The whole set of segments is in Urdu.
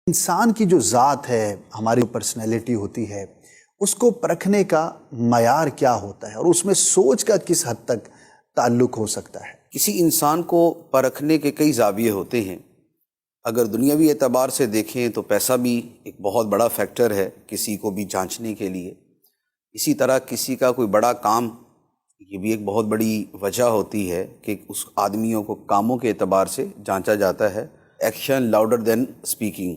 انسان کی جو ذات ہے، ہماری پرسنالٹی ہوتی ہے، اس کو پرکھنے کا معیار کیا ہوتا ہے اور اس میں سوچ کا کس حد تک تعلق ہو سکتا ہے؟ کسی انسان کو پرکھنے کے کئی زاویے ہوتے ہیں۔ اگر دنیاوی اعتبار سے دیکھیں تو پیسہ بھی ایک بہت بڑا فیکٹر ہے کسی کو بھی جانچنے کے لیے۔ اسی طرح کسی کا کوئی بڑا کام، یہ بھی ایک بہت بڑی وجہ ہوتی ہے کہ اس آدمیوں کو کاموں کے اعتبار سے جانچا جاتا ہے۔ ایکشن لاؤڈر دین اسپیکنگ،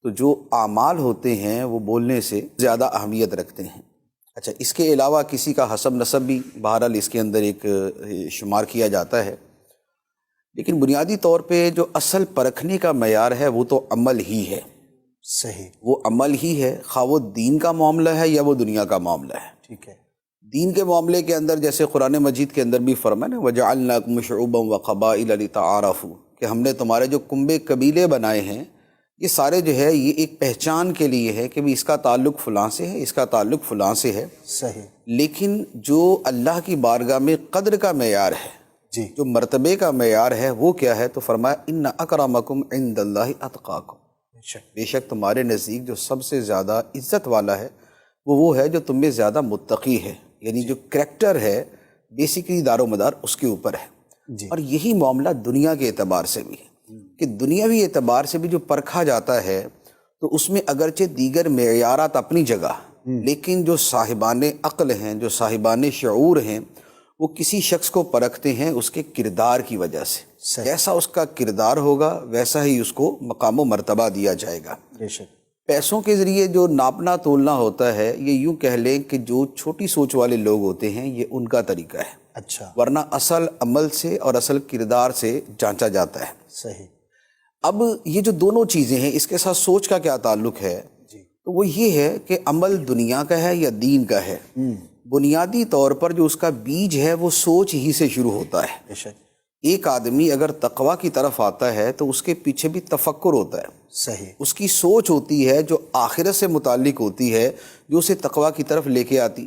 تو جو اعمال ہوتے ہیں وہ بولنے سے زیادہ اہمیت رکھتے ہیں۔ اچھا، اس کے علاوہ کسی کا حسب نسب بھی بہرحال اس کے اندر ایک شمار کیا جاتا ہے، لیکن بنیادی طور پہ جو اصل پرکھنے کا معیار ہے وہ تو عمل ہی ہے۔ صحیح، وہ عمل ہی ہے، خواہ وہ دین کا معاملہ ہے یا وہ دنیا کا معاملہ ہے۔ ٹھیک ہے۔ دین کے معاملے کے اندر جیسے قرآن مجید کے اندر بھی فرمایا نا وَجَعَلْنَاكُمْ شُعُوبًا وَقَبَائِلَ لِتَعَارَفُوا، کہ ہم نے تمہارے جو کنبے قبیلے بنائے ہیں، یہ سارے جو ہے یہ ایک پہچان کے لیے ہے کہ بھی اس کا تعلق فلاں سے ہے، اس کا تعلق فلاں سے ہے۔ صحیح، لیکن جو اللہ کی بارگاہ میں قدر کا معیار ہے، جی، جو مرتبے کا معیار ہے، وہ کیا ہے؟ تو فرمایا اِنَّ أَكْرَمَكُمْ عِندَ اللَّهِ أَتْقَاكُمْ، بے شک تمہارے نزدیک جو سب سے زیادہ عزت والا ہے وہ ہے جو تم میں زیادہ متقی ہے، یعنی جو کریکٹر ہے بیسیکلی دار و مدار اس کے اوپر ہے۔ جی، اور یہی معاملہ دنیا کے اعتبار سے بھی ہے کہ دنیاوی اعتبار سے بھی جو پرکھا جاتا ہے تو اس میں اگرچہ دیگر معیارات اپنی جگہ، لیکن جو صاحبان عقل ہیں، جو صاحبان شعور ہیں، وہ کسی شخص کو پرکھتے ہیں اس کے کردار کی وجہ سے۔ صحیح، جیسا اس کا کردار ہوگا ویسا ہی اس کو مقام و مرتبہ دیا جائے گا۔ بے شک، پیسوں کے ذریعے جو ناپنا تولنا ہوتا ہے، یہ یوں کہہ لیں کہ جو چھوٹی سوچ والے لوگ ہوتے ہیں یہ ان کا طریقہ ہے، اچھا، ورنہ اصل عمل سے اور اصل کردار سے جانچا جاتا ہے۔ صحیح، اب یہ جو دونوں چیزیں ہیں، اس کے ساتھ سوچ کا کیا تعلق ہے؟ جی، تو وہ یہ ہے کہ عمل دنیا کا ہے یا دین کا ہے۔ بنیادی طور پر جو اس کا بیج ہے وہ سوچ ہی سے شروع ہوتا ہے۔ بے شک، ایک آدمی اگر تقویٰ کی طرف آتا ہے تو اس کے پیچھے بھی تفکر ہوتا ہے، صحیح، اس کی سوچ ہوتی ہے جو آخرت سے متعلق ہوتی ہے، جو اسے تقویٰ کی طرف لے کے آتی۔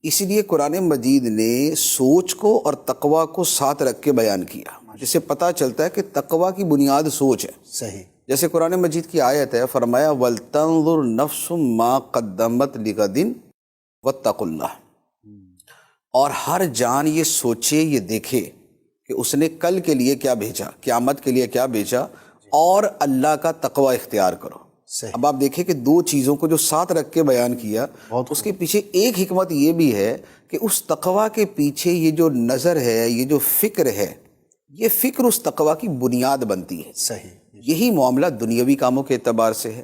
اسی لیے قرآن مجید نے سوچ کو اور تقویٰ کو ساتھ رکھ کے بیان کیا، جس سے پتہ چلتا ہے کہ تقویٰ کی بنیاد سوچ ہے۔ صحیح، جیسے قرآن مجید کی آیت ہے، فرمایا وَلْتَنظُرْ نَفْسٌ مَا قَدَّمَتْ لِغَدٍ وَاتَّقُوا اللَّهَ، اور ہر جان یہ سوچے، یہ دیکھے کہ اس نے کل کے لیے کیا بھیجا، قیامت کے لیے کیا بھیجا، اور اللہ کا تقوی اختیار کرو۔ صحیح، اب آپ دیکھیں کہ دو چیزوں کو جو ساتھ رکھ کے بیان کیا، اس کے پیچھے ایک حکمت یہ بھی ہے کہ اس تقوی کے پیچھے یہ جو نظر ہے، یہ جو فکر ہے، یہ فکر اس تقوی کی بنیاد بنتی ہے۔ صحیح، یہی معاملہ دنیاوی کاموں کے اعتبار سے ہے۔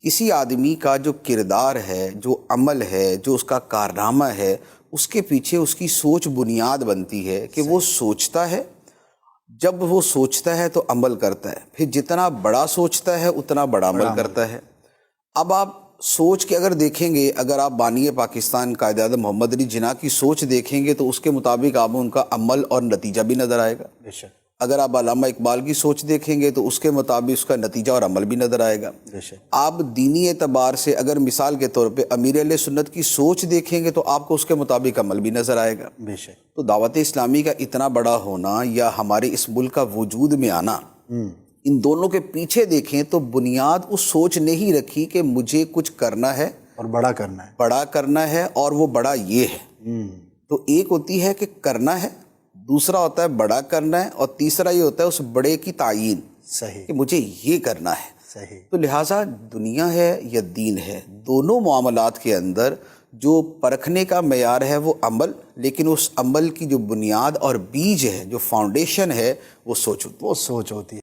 کسی آدمی کا جو کردار ہے، جو عمل ہے، جو اس کا کارنامہ ہے، اس کے پیچھے اس کی سوچ بنیاد بنتی ہے کہ وہ سوچتا ہے، جب وہ سوچتا ہے تو عمل کرتا ہے، پھر جتنا بڑا سوچتا ہے اتنا بڑا عمل کرتا ہے۔ اب آپ سوچ کے اگر دیکھیں گے، اگر آپ بانی پاکستان قائد اعظم محمد علی جناح کی سوچ دیکھیں گے تو اس کے مطابق آپ ان کا عمل اور نتیجہ بھی نظر آئے گا۔ بے شک، اگر آپ علامہ اقبال کی سوچ دیکھیں گے تو اس کے مطابق اس کا نتیجہ اور عمل بھی نظر آئے گا۔ بے شک، آپ دینی اعتبار سے اگر مثال کے طور پہ امیر اہل سنت کی سوچ دیکھیں گے تو آپ کو اس کے مطابق عمل بھی نظر آئے گا۔ بے شک، تو دعوت اسلامی کا اتنا بڑا ہونا یا ہمارے اس ملک کا وجود میں آنا، ان دونوں کے پیچھے دیکھیں تو بنیاد اس سوچ نے ہی رکھی کہ مجھے کچھ کرنا ہے، اور بڑا کرنا ہے۔ بڑا کرنا ہے، اور وہ بڑا یہ ہے۔ تو ایک ہوتی ہے کہ کرنا ہے، دوسرا ہوتا ہے بڑا کرنا ہے، اور تیسرا یہ ہوتا ہے اس بڑے کی تعیین صحیح، کہ مجھے یہ کرنا ہے۔ صحیح، تو لہٰذا دنیا ہے یا دین ہے، دونوں معاملات کے اندر جو پرکھنے کا معیار ہے وہ عمل، لیکن اس عمل کی جو بنیاد اور بیج ہے، جو فاؤنڈیشن ہے، وہ سوچ ہوتی ہے۔ وہ سوچ ہوتی ہے۔